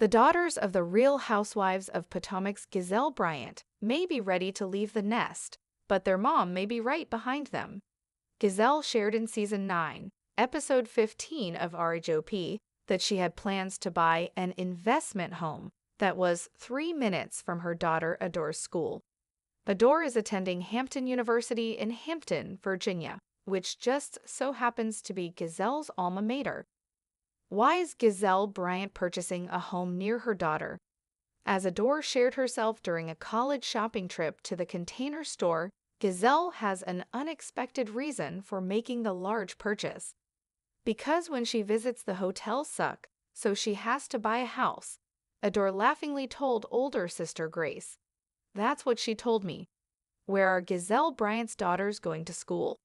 The daughters of the Real Housewives of Potomac's Gizelle Bryant may be ready to leave the nest, but their mom may be right behind them. Gizelle shared in Season 9, Episode 15 of RHOP, that she had plans to buy an investment home that was 3 minutes from her daughter Adore's school. Adore is attending Hampton University in Hampton, Virginia, which just so happens to be Gizelle's alma mater. Why is Gizelle Bryant purchasing a home near her daughter? As Adore shared herself during a college shopping trip to the Container Store, Gizelle has an unexpected reason for making the large purchase. Because when she visits the hotels suck, so she has to buy a house, Adore laughingly told older sister Grace. That's what she told me. Where are Gizelle Bryant's daughters going to school?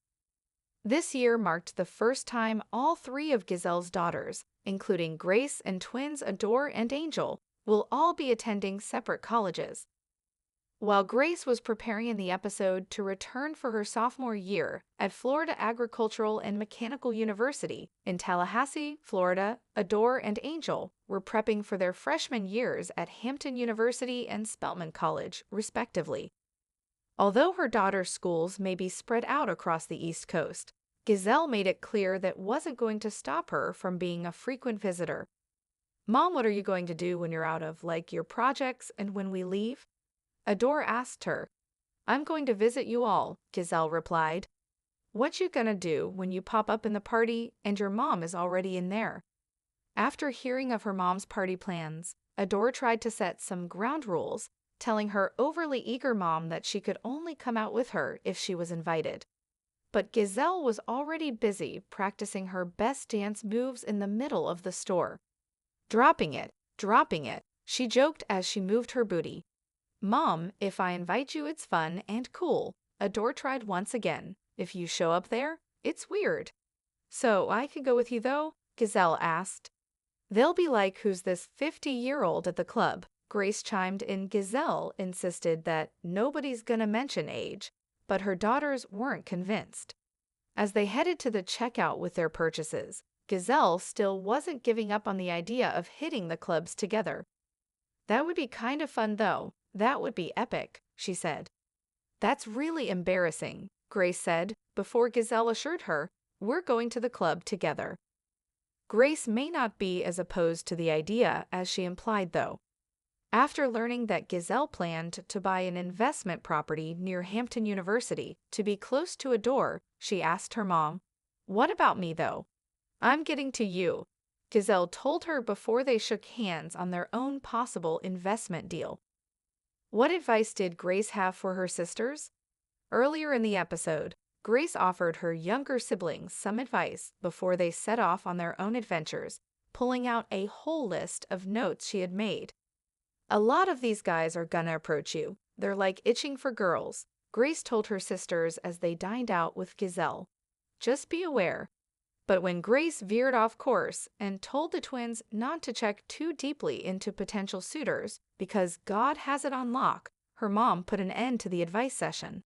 This year marked the first time all 3 of Gizelle's daughters, including Grace and twins Adore and Angel, will all be attending separate colleges. While Grace was preparing in the episode to return for her sophomore year at Florida Agricultural and Mechanical University in Tallahassee, Florida, Adore and Angel were prepping for their freshman years at Hampton University and Spelman College, respectively. Although her daughter's schools may be spread out across the East Coast, Gizelle made it clear that wasn't going to stop her from being a frequent visitor. "Mom, what are you going to do when you're out of, your projects and when we leave?" Adore asked her. "I'm going to visit you all," Gizelle replied. "What you gonna do when you pop up in the party and your mom is already in there?" After hearing of her mom's party plans, Adore tried to set some ground rules, telling her overly eager mom that she could only come out with her if she was invited. But Gizelle was already busy practicing her best dance moves in the middle of the store. dropping it," she joked as she moved her booty. "Mom, if I invite you, it's fun and cool," Adore tried once again. "If you show up there, it's weird." "So I could go with you, though?" Gizelle asked. "They'll be like, who's this 50-year-old at the club?" Grace chimed in. Gizelle insisted that nobody's gonna mention age, but her daughters weren't convinced. As they headed to the checkout with their purchases, Gizelle still wasn't giving up on the idea of hitting the clubs together. "That would be kind of fun, though. That would be epic," she said. "That's really embarrassing," Grace said, before Gizelle assured her, "We're going to the club together." Grace may not be as opposed to the idea as she implied, though. After learning that Gizelle planned to buy an investment property near Hampton University to be close to Adore, she asked her mom, "What about me, though?" "I'm getting to you," Gizelle told her before they shook hands on their own possible investment deal. What advice did Grace have for her sisters? Earlier in the episode, Grace offered her younger siblings some advice before they set off on their own adventures, pulling out a whole list of notes she had made. "A lot of these guys are gonna approach you. They're like itching for girls," Grace told her sisters as they dined out with Gizelle. "Just be aware." But when Grace veered off course and told the twins not to check too deeply into potential suitors because God has it on lock, her mom put an end to the advice session.